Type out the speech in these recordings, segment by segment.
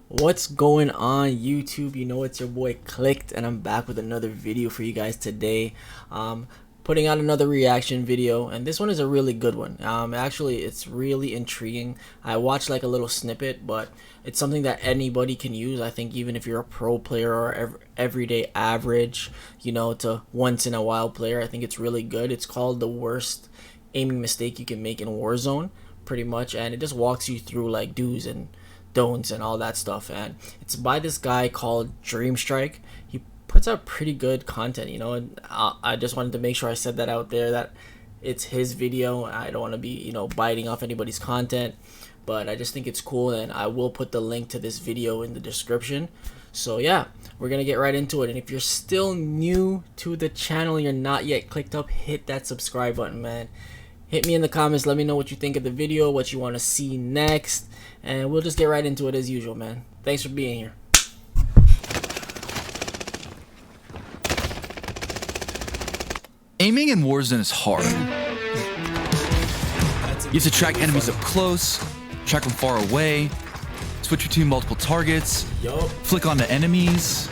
What's going on YouTube? You know it's your boy Clicked, and I'm back with another video for you guys today. Putting out another reaction video, and this one is a really good one. Actually, it's really intriguing. I watched like a little snippet, but it's something that anybody can use. I think even if you're a pro player or everyday average, you know, to once in a while player, I think it's really good. It's called the worst aiming mistake you can make in Warzone, pretty much, and it just walks you through like do's and don'ts and all that stuff. And it's by this guy called Dreamstrike. He puts out pretty good content, you know, and I just wanted to make sure I said that out there, that it's his video. I don't want to be, you know, biting off anybody's content, but I just think it's cool, and I will put the link to this video in the description. So yeah, we're gonna get right into it. And if you're still new to the channel, you're not yet clicked up, hit that subscribe button, man. Hit me in the comments, let me know what you think of the video, what you want to see next, and we'll just get right into it as usual, man. Thanks for being here. Aiming in Warzone is hard. You have to track enemies up close, track them far away, switch between multiple targets, flick onto enemies,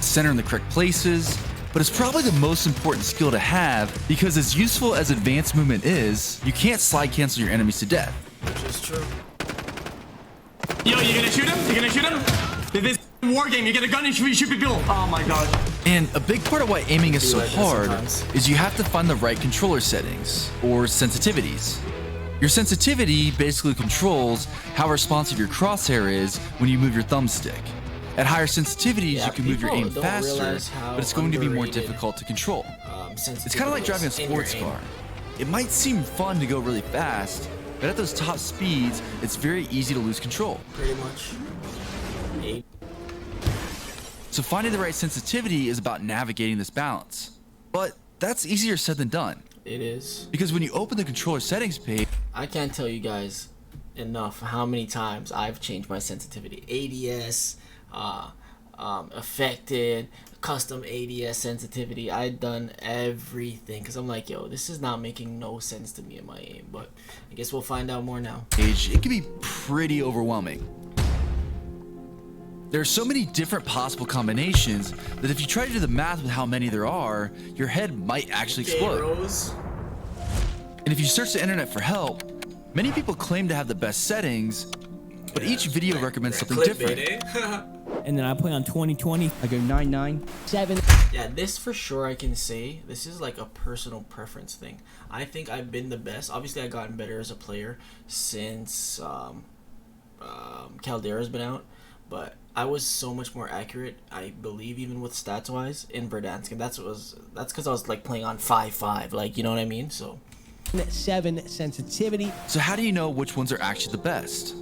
center in the correct places. But it's probably the most important skill to have, because as useful as advanced movement is, you can't slide cancel your enemies to death. Which is true. Yo, you gonna shoot him? You gonna shoot him? This war game, you get a gun and shoot people. Oh my god. And a big part of why aiming is so like hard is you have to find the right controller settings, or sensitivities. Your sensitivity basically controls how responsive your crosshair is when you move your thumbstick. At higher sensitivities, you can move your aim faster, but it's going to be more difficult to control. It's kind of like driving a sports car. It might seem fun to go really fast, but at those top speeds, it's very easy to lose control. Pretty much. So finding the right sensitivity is about navigating this balance. But that's easier said than done. It is. Because when you open the controller settings page, I can't tell you guys enough how many times I've changed my sensitivity. ADS, affected, custom ADS sensitivity. I've done everything because I'm like, yo, this is not making no sense to me in my aim. But I guess we'll find out more now. it can be pretty overwhelming. There are so many different possible combinations that if you try to do the math with how many there are, your head might actually explode. And if you search the internet for help, many people claim to have the best settings, but each video recommends something different. And then I play on 2020. I go 997. Yeah, this for sure I can say. This is like a personal preference thing. I think I've been the best. Obviously, I've gotten better as a player since Caldera's been out, but I was so much more accurate, I believe, even with stats wise in Verdansk, and that's because I was like playing on 5.5, like, you know what I mean. So 7 sensitivity. So how do you know which ones are actually the best?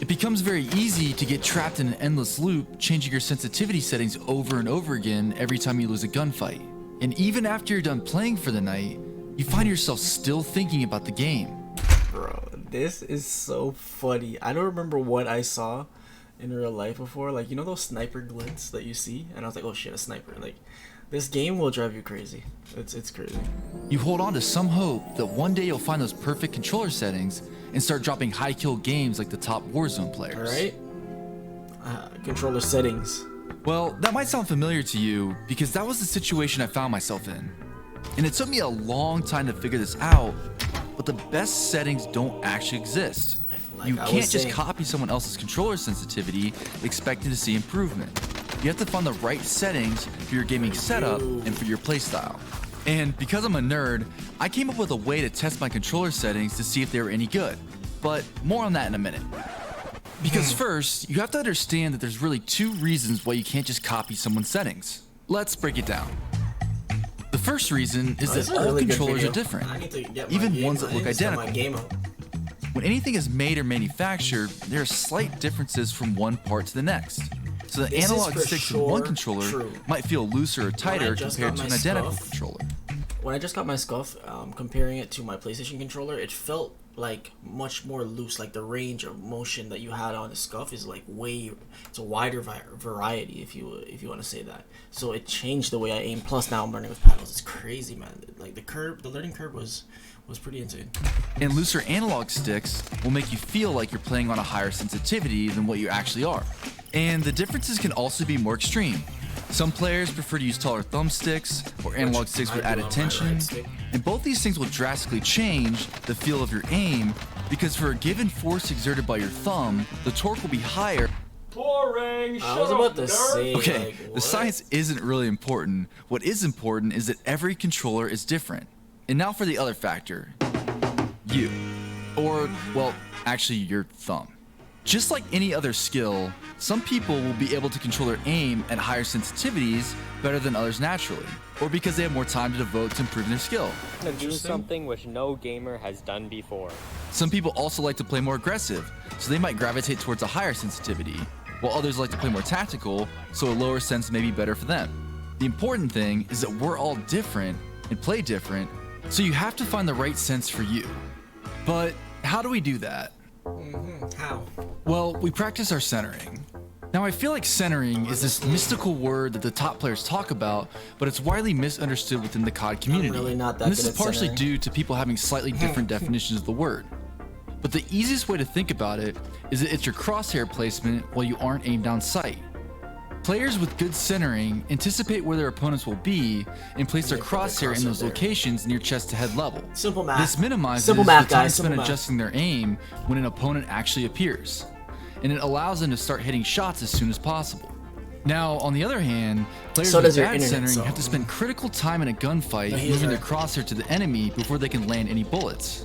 It becomes very easy to get trapped in an endless loop, changing your sensitivity settings over and over again every time you lose a gunfight. And even after you're done playing for the night, you find yourself still thinking about the game. Bro, this is so funny. I don't remember what I saw in real life before, like, you know those sniper glints that you see, and I was like, oh shit, a sniper. Like, this game will drive you crazy. It's crazy. You hold on to some hope that one day you'll find those perfect controller settings and start dropping high kill games like the top Warzone players. All right. Controller settings. Well, that might sound familiar to you, because that was the situation I found myself in. And it took me a long time to figure this out, but the best settings don't actually exist. You can't just copy someone else's controller sensitivity expecting to see improvement. You have to find the right settings for your gaming setup and for your playstyle. And because I'm a nerd, I came up with a way to test my controller settings to see if they were any good. But more on that in a minute. Because first, you have to understand that there's really 2 reasons why you can't just copy someone's settings. Let's break it down. The first reason is that all controllers are different, even ones that look identical. When anything is made or manufactured, there are slight differences from one part to the next. So the analog sticks in one controller might feel looser or tighter compared to an identical controller. when I just got my Scuff, comparing it to my PlayStation controller, it felt like much more loose. Like the range of motion that you had on the Scuff is like it's a wider variety, if you want to say that. So it changed the way I aim. Plus now I'm learning with paddles. It's crazy, man. Like the learning curve was pretty insane. And looser analog sticks will make you feel like you're playing on a higher sensitivity than what you actually are. And the differences can also be more extreme. Some players prefer to use taller thumbsticks or analog sticks with added tension, and both these things will drastically change the feel of your aim, because for a given force exerted by your thumb, the torque will be higher. Boring. I was about to say, Okay, like, the what? science isn't really important. What is important is that every controller is different. And now for the other factor, you. Or, well, actually your thumb. Just like any other skill, some people will be able to control their aim at higher sensitivities better than others naturally, or because they have more time to devote to improving their skill. To do something which no gamer has done before. Some people also like to play more aggressive, so they might gravitate towards a higher sensitivity, while others like to play more tactical, so a lower sense may be better for them. The important thing is that we're all different and play different, so you have to find the right sense for you. But how do we do that? How? Well, we practice our centering. Now, I feel like centering is this mystical word that the top players talk about, but it's widely misunderstood within the COD community. really not that And this good is at partially centering. due to people having slightly different definitions of the word. But the easiest way to think about it is that it's your crosshair placement while you aren't aimed down sight. Players with good centering anticipate where their opponents will be and place their They put their crosshair in those crosshair there. locations near chest to head level. Simple math. This minimizes Simple math, the time guys. spent Simple math. adjusting their aim when an opponent actually appears, and it allows them to start hitting shots as soon as possible. Now, on the other hand, players So with does your bad internet, centering so- have to spend critical time in a gunfight No, he is moving their right. crosshair to the enemy before they can land any bullets.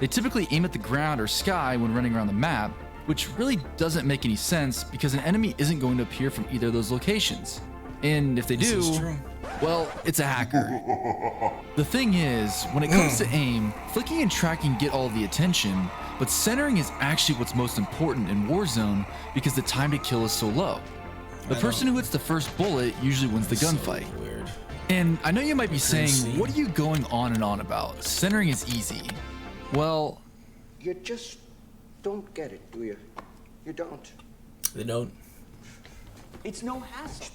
They typically aim at the ground or sky when running around the map, which really doesn't make any sense because an enemy isn't going to appear from either of those locations. And if they This is do, true. well, it's a hacker. The thing is, when it comes to aim, flicking and tracking get all the attention, but centering is actually what's most important in Warzone because the time to kill is so low. The person who hits the first bullet usually wins the gunfight. Weird. And I know you might be saying, see. what are you going on and on about? Centering is easy. Well, You just don't get it, do you? You don't. They don't. It's no hassle.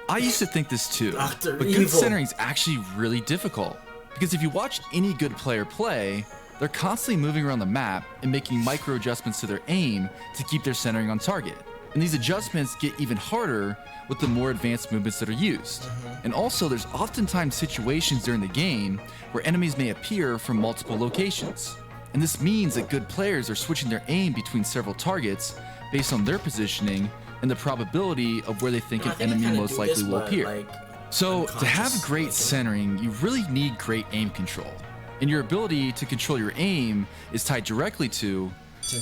I used to think this too, Dr. but good Evil. centering is actually really difficult. Because if you watch any good player play, they're constantly moving around the map and making micro adjustments to their aim to keep their centering on target. And these adjustments get even harder with the more advanced movements that are used. And also, there's oftentimes situations during the game where enemies may appear from multiple locations. And this means that good players are switching their aim between several targets based on their positioning and the probability of where they think I an think I enemy kinda most do likely this, will but, appear. like, So, to have unconscious, great like, centering, you really need great aim control. And your ability to control your aim is tied directly to,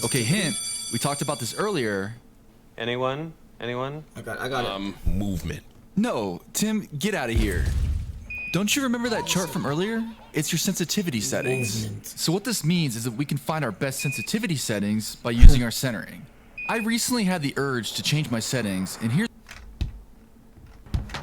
okay, hint, we talked about this earlier. Anyone? Anyone? I got it. Movement. No, Tim, get out of here. Don't you remember that chart from earlier? It's your sensitivity settings. Movement. So what this means is that we can find our best sensitivity settings by using our centering. I recently had the urge to change my settings, and here's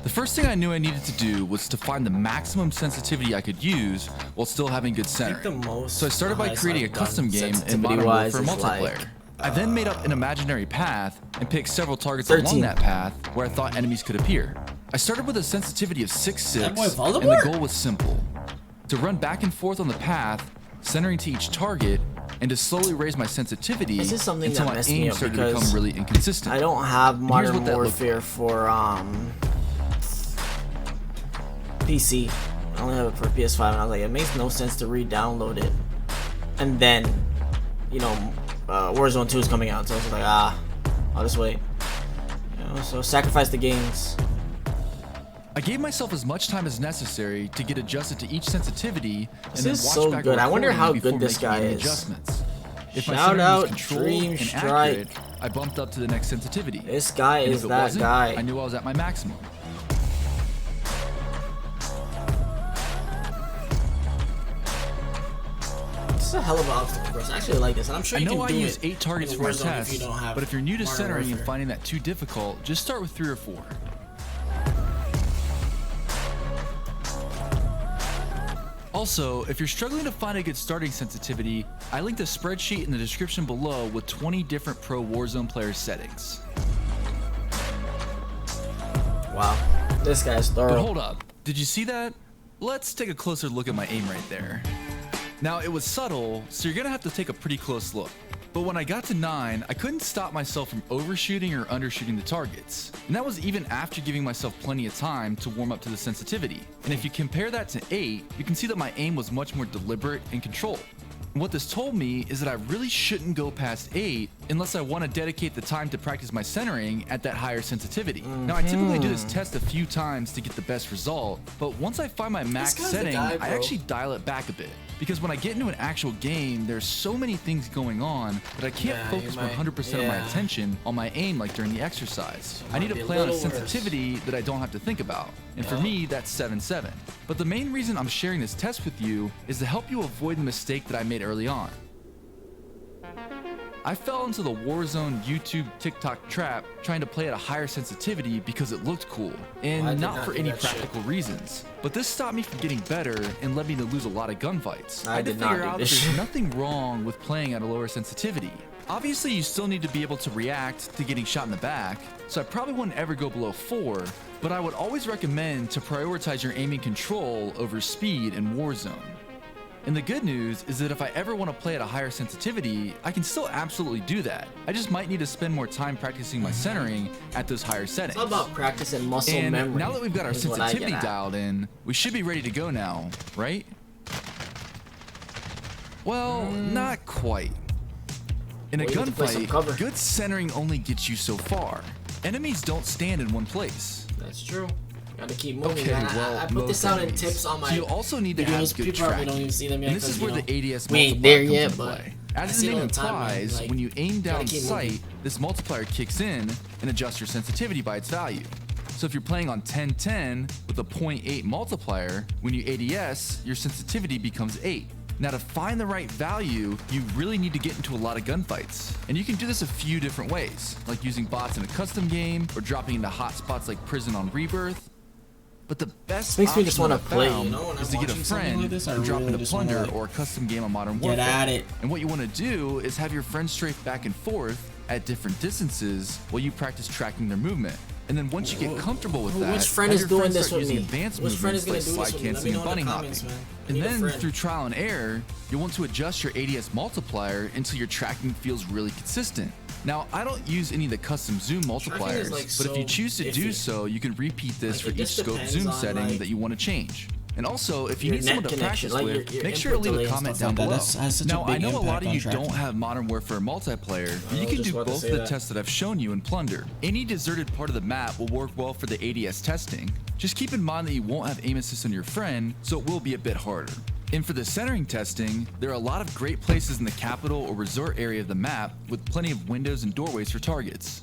the first thing I knew I needed to do was to find the maximum sensitivity I could use while still having good centering. the most So I started by highest creating a I've done custom game in Modern sensitivity-wise Warfare is like, multiplayer. I then made up an imaginary path and picked several targets 13. along that path where I thought enemies could appear. I started with a sensitivity of 6.6, That boy and the Voldemort? goal was simple: to run back and forth on the path, centering to each target, and to slowly raise my sensitivity This is something until that my messed me aim up started to because become really inconsistent. I don't have here's Modern what that looked Warfare for PC. I only have it for PS5, and I was like, it makes no sense to re-download it. And then, you know, Warzone 2 is coming out, so I was like, I'll just wait. You know, so sacrifice the games. I gave myself as much time as necessary to get adjusted to each sensitivity This and then is watch so back good. I wonder how recordings good before this making guy any is. adjustments. If my Shout centering was out controlled Dream and Strike. accurate, I bumped up to the next sensitivity. This guy And is if it that wasn't, guy. I knew I was at my maximum. This is a hell of an obstacle course. I actually like this, and I'm sure I you know can I do use it 8 targets in for my Warzone test, if you don't have but if you're new to Modern centering and Warfare. finding that too difficult, just start with 3 or 4. Also, if you're struggling to find a good starting sensitivity, I linked a spreadsheet in the description below with 20 different pro Warzone player settings. Wow, this guy's thorough. But hold up, did you see that? Let's take a closer look at my aim right there. Now, it was subtle, so you're gonna have to take a pretty close look. But when I got to 9, I couldn't stop myself from overshooting or undershooting the targets. And that was even after giving myself plenty of time to warm up to the sensitivity. And if you compare that to 8, you can see that my aim was much more deliberate and controlled. And what this told me is that I really shouldn't go past 8 unless I want to dedicate the time to practice my centering at that higher sensitivity. Now, I typically do this test a few times to get the best result, but once I find my max setting, I actually dial it back a bit. Because when I get into an actual game, there's so many things going on that I can't focus 100% of my attention on my aim like during the exercise. I need to play on a sensitivity that I don't have to think about. And for me, that's 7.7. But the main reason I'm sharing this test with you is to help you avoid the mistake that I made early on. I fell into the Warzone YouTube TikTok trap trying to play at a higher sensitivity because it looked cool, and not for any practical reasons. But this stopped me from getting better and led me to lose a lot of gunfights. I had to figure out that there's nothing wrong with playing at a lower sensitivity. Obviously, you still need to be able to react to getting shot in the back, so I probably wouldn't ever go below 4, but I would always recommend to prioritize your aiming control over speed in Warzone. And the good news is that if I ever want to play at a higher sensitivity, I can still absolutely do that. I just might need to spend more time practicing my centering at those higher settings. It's all about practice and muscle memory. Now that we've got our sensitivity dialed in, we should be ready to go now, right? Well, not quite. In a gunfight, good centering only gets you so far. Enemies don't stand in one place. That's true. Gotta keep moving. I put this out in tips on my. So you also need to have good tracking. Don't even see them yet, and this is where the ADS multiplier comes into play. As the name implies, when you aim down sight, this multiplier kicks in and adjusts your sensitivity by its value. So if you're playing on 10-10 with a 0.8 multiplier, when you ADS, your sensitivity becomes 8. Now, to find the right value, you really need to get into a lot of gunfights. And you can do this a few different ways, like using bots in a custom game or dropping into hotspots like Prison on Rebirth. But the best makes me just want to play, is to get a friend and drop into Plunder or a custom game on Modern Warfare. Get at it. And what you want to do is have your friends strafe back and forth at different distances while you practice tracking their movement. And then once you get comfortable with that, which friend is doing this with me? Advanced movements like slide canceling and bunny hopping. And then through trial and error, you'll want to adjust your ADS multiplier until your tracking feels really consistent. Now, I don't use any of the custom zoom multipliers, but if you choose to do so, you can repeat this for each scope zoom setting that you want to change. And also, if you need someone to practice with, make sure to leave a comment down below. Now, I know a lot of you don't have Modern Warfare multiplayer, but you can do both of the tests that I've shown you in Plunder. Any deserted part of the map will work well for the ADS testing. Just keep in mind that you won't have aim assist on your friend, so it will be a bit harder. And for the centering testing, there are a lot of great places in the capital or resort area of the map with plenty of windows and doorways for targets.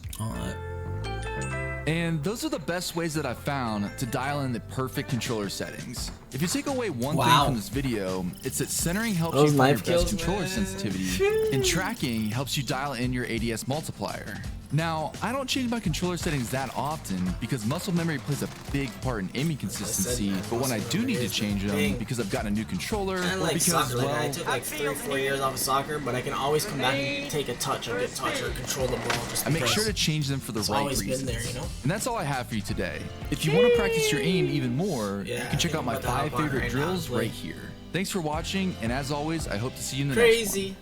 And those are the best ways that I've found to dial in the perfect controller settings. If you take away one thing from this video, it's that centering helps you find your best controller sensitivity, and tracking helps you dial in your ADS multiplier. Now, I don't change my controller settings that often because muscle memory plays a big part in aiming consistency, but when I do need to change them because I've gotten a new controller or because, well, I took like 3 or 4 years off of soccer, but I can always come back and take a touch, a good touch, or control the ball. Just I make sure to change them for the right reasons. And that's all I have for you today. If you want to practice your aim even more, you can check out my 5 favorite drills right here. Thanks for watching, and as always, I hope to see you in the next one.